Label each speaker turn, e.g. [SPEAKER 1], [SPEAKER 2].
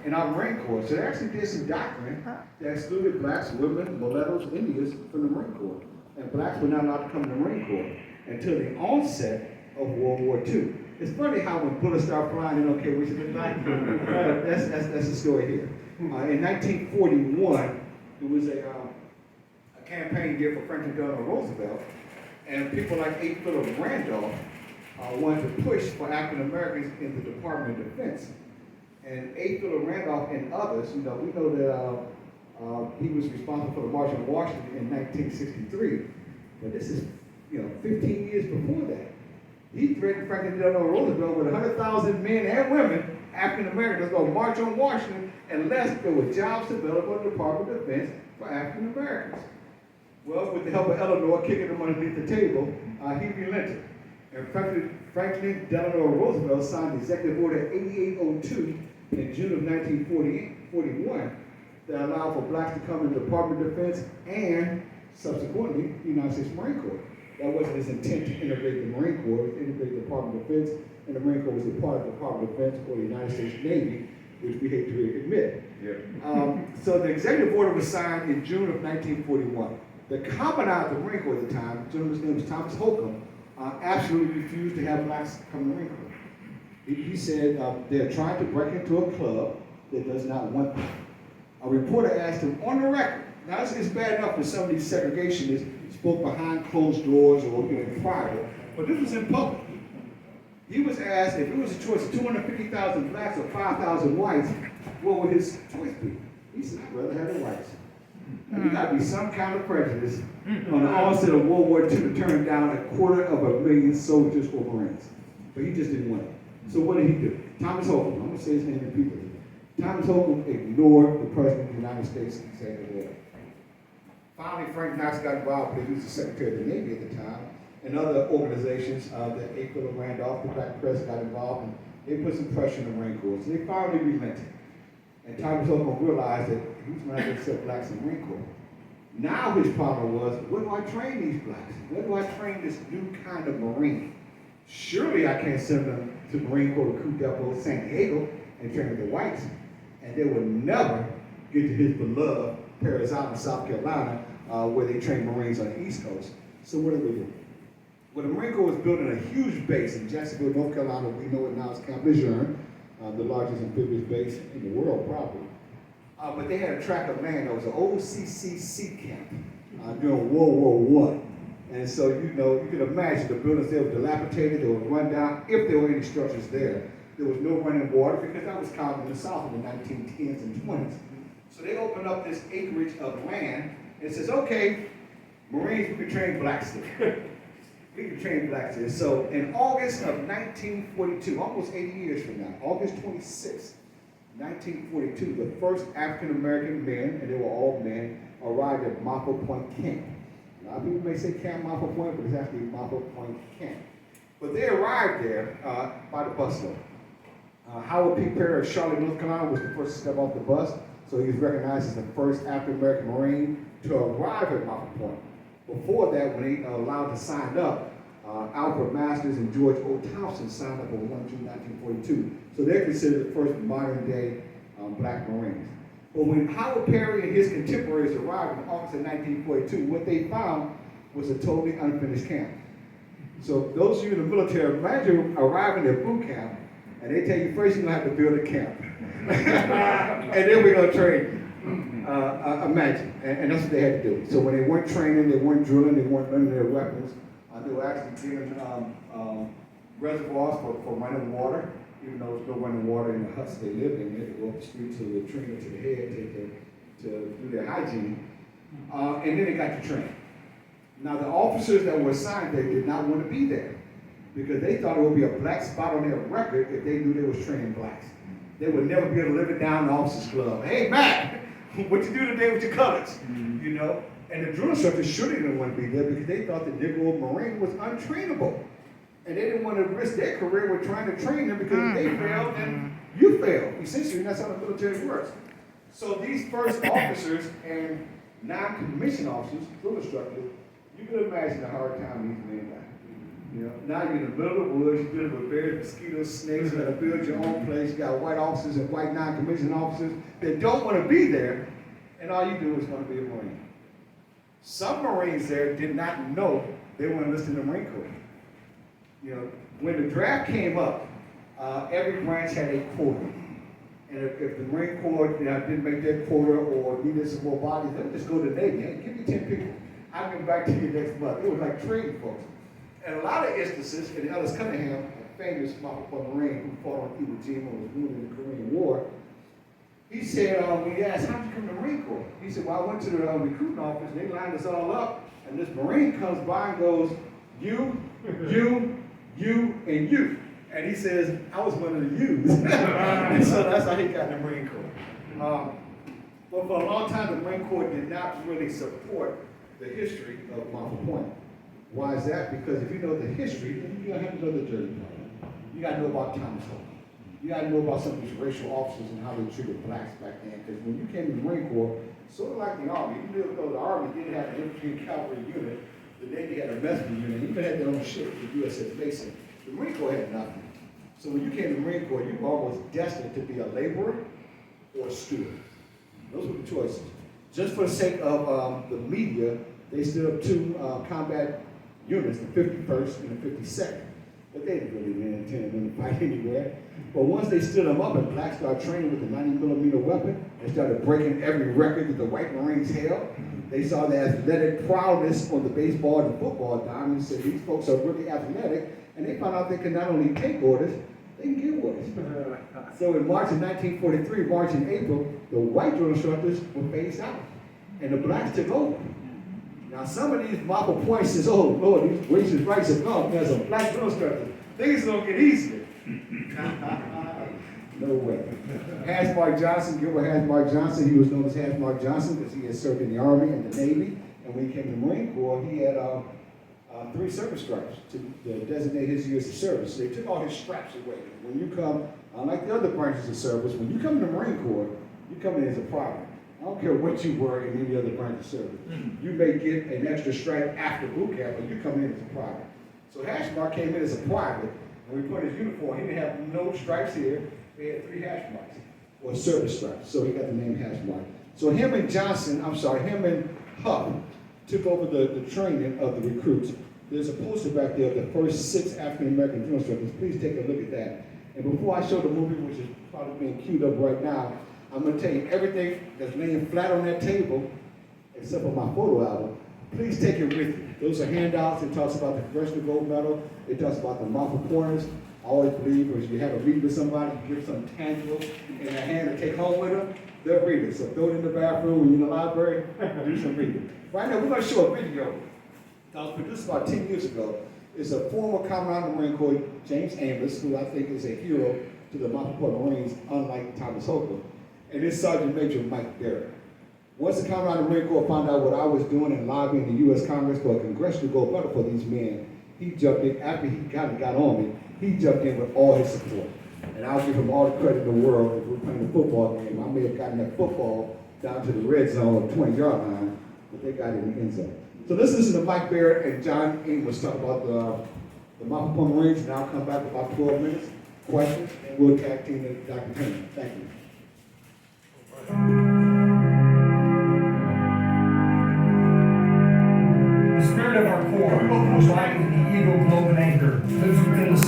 [SPEAKER 1] in our Marine Corps. So they actually did some doctrine that excluded blacks, women, mulattoes, Indians from the Marine Corps. And blacks were not allowed to come to the Marine Corps until the onset of World War II. It's funny how when bullets start flying, they don't care what you look like. That's the story here. In 1941, it was a campaign year for Franklin Delano Roosevelt, and people like A. Philip Randolph wanted to push for African Americans in the Department of Defense. And A. Philip Randolph and others, we know that he was responsible for the March on Washington in 1963, but this is 15 years before that. He threatened Franklin Delano Roosevelt with 100,000 men and women, African Americans, going to march on Washington unless there were jobs available in the Department of Defense for African Americans. Well, with the help of Eleanor kicking him underneath the table, he relented. And Franklin Delano Roosevelt signed Executive Order 8802 in June of 1941 that allowed for blacks to come in the Department of Defense and subsequently the United States Marine Corps. That wasn't his intent to integrate the Marine Corps, it was to integrate the Department of Defense, and the Marine Corps was a part of the Department of Defense or the United States Navy, which we hate to admit. Yeah. So the executive order was signed in June of 1941. The commandant of the Marine Corps at the time, the gentleman's name was Thomas Holcomb, absolutely refused to have blacks come to the Marine Corps. He said they're trying to break into a club that does not want them. A reporter asked him on the record. Now it's bad enough when some of these segregationists spoke behind closed doors or in private, but this was in public. He was asked if it was a choice of 250,000 blacks or 5,000 whites, what would his choice be? He said, I'd rather have the whites. Now, you got to be some kind of prejudice on the onset of World War II to turn down 250,000 soldiers or Marines. But he just didn't want it. So what did he do? Thomas Holcomb, I'm going to say his name in people. Thomas Holcomb ignored the President of the United States executive order. Finally, Frank Knox got involved because he was the Secretary of the Navy at the time, and other organizations that A. Philip Randolph, the black press, got involved, and they put some pressure on the Marine Corps. So they finally relented. And Thomas Holcomb realized that he was going to have to accept blacks in the Marine Corps. Now his problem was, where do I train these blacks? Where do I train this new kind of Marine? Surely I can't send them to the Marine Corps Recruit Depot San Diego and train with the whites. And they will never get to his beloved Paris Island, South Carolina, where they train Marines on the East Coast. So what do we do? Well, the Marine Corps was building a huge base in Jacksonville, North Carolina. We know it now as Camp Lejeune, the largest amphibious base in the world, probably. But they had a tract of land that was an old CCC camp during World War I. And so, you can imagine the buildings there were dilapidated, they were run down, if there were any structures there. There was no running water because that was common in the South in the 1910s and 20s. So they opened up this acreage of land and says, okay, Marines, we can train blacks there. We can train blacks there. So in August of 1942, almost 80 years from now, August 26, 1942, the first African-American men, and they were all men, arrived at Montford Point Camp. A lot of people may say Camp Montford Point, but it's actually Montford Point Camp. But they arrived there by the bus load. Howard P. Perry of Charlotte, North Carolina was the first to step off the bus, so he was recognized as the first African-American Marine to arrive at Montford Point. Before that, when they allowed to sign up, Alfred Masters and George O. Townsend signed up on 1 June 1942. So they're considered the first modern-day black Marines. But when Howard Perry and his contemporaries arrived in August of 1942, what they found was a totally unfinished camp. So those of you in the military, imagine arriving at boot camp, and they tell you first you're going to have to build a camp. And then we're going to train you. Imagine. And that's what they had to do. So when they weren't training, they weren't drilling, they weren't learning their weapons, they were actually given reservoirs for running water, even though there's no running water in the huts they lived in. They had to go up the street to the latrine or to the head to do their hygiene. And then they got to train. Now the officers that were assigned there did not want to be there because they thought it would be a black spot on their record if they knew they was training blacks. They would never be able to live it down in the officers club. Hey, Matt, what you do today with your colors? And the drill instructors surely didn't want to be there because they thought the Negro Marine was untrainable. And they didn't want to risk their career with trying to train them because if they failed, then you failed. Essentially, that's how the military works. So these first officers and non-commissioned officers, drill instructors, you can imagine the hard time these men got. You know, now you're in the middle of the woods, you're dealing with various mosquitoes, snakes, you gotta build your own place, you got white officers and white non-commissioned officers that don't want to be there, and all you do is want to be a Marine. Some Marines there did not know they were enlisted in the Marine Corps. You know, when the draft came up, every branch had a quota. And if the Marine Corps didn't make their quota or needed some more bodies, they would just go to the Navy. Hey, give me 10 people. I'll get back to you next month. It was like trading folks. And a lot of instances, and Ellis Cunningham, a famous Montford Marine who fought on Iwo Jima and was wounded in the Korean War, he said, when he asked, how'd you come to the Marine Corps? He said, well, I went to the recruiting office, and they lined us all up, and this Marine comes by and goes, you, and you. And he says, I was one of the yous. And so that's how he got in the Marine Corps. But for a long time, the Marine Corps did not really support the history of Montford Point. Why is that? Because if you know the history, then you have to know the dirty part. You got to know about Thomas Hope. You got to know about some of these racial officers and how they treated blacks back then. Because when you came to the Marine Corps, sort of like the Army, even though the Army did have an infantry and cavalry unit, the Navy had a messenger unit, even had their own ship, the USS Mason. The Marine Corps had nothing. So when you came to the Marine Corps, you were almost destined to be a laborer or a student. Those were the choices. Just for the sake of the media, they stood up two combat units, the 51st and the 52nd. But they didn't really intend them to fight anywhere. But once they stood them up and blacks started training with the 90mm weapon and started breaking every record that the white Marines held, they saw the athletic prowess on the baseball and football diamond and said, these folks are really athletic, and they found out they could not only take orders, they can give orders. So in March of 1943, March and April, the white drill instructors were phased out, and the blacks took over. Now some of these Montford Point says, oh Lord, these racist rights have gone. There's some black drill instructors. Things don't get easier. No way. Hasmark Johnson, Gilbert Hasmark Johnson, he was known as Hasmark Johnson because he had served in the Army and the Navy. And when he came to the Marine Corps, he had 3 service stripes to designate his years of service. So they took all his straps away. When you come, unlike the other branches of service, when you come to the Marine Corps, you come in as a private. I don't care what you were in any other branch of service. You may get an extra stripe after boot camp, but you come in as a private. So Hashmark came in as a private, and we put his uniform. He didn't have no stripes here. He had 3 hash marks, or service stripes. So he got the name Hashmark. So him and Huff took over the training of the recruits. There's a poster back there of the first 6 African-American drill instructors. Please take a look at that. And before I show the movie, which is probably being queued up right now, I'm going to tell you everything that's laying flat on that table, except for my photo album. Please take it with you. Those are handouts. It talks about the Congressional Gold Medal. It talks about the Montford Pointers. I always believe if you have a meeting with somebody, you give something tangible in their hand to take home with them, they'll read it. So throw it in the bathroom when you're in the library, do some reading. Right now, we're going to show a video that was produced about 10 years ago. It's a former Commandant of the Marine Corps, James Amos, who I think is a hero to the Montford Marines, unlike Thomas Hope. And it's Sergeant Major Mike Barrett. Once the Commandant of the Marine Corps found out what I was doing and lobbying the U.S. Congress for a Congressional Gold Medal for these men, he jumped in, after he kind of got on me, he jumped in with all his support. And I'll give him all the credit in the world. If we're playing a football game, I may have gotten that football down to the red zone or 20-yard line, but they got it in the end zone. So let's listen to Mike Barrett and John Amos talk about the Montford Marines, and I'll come back in about 12 minutes, questions, and we'll tag team Dr. Taylor. Thank you.
[SPEAKER 2] The spirit of our Corps, was like the eagle, globe, and anchor, lives within the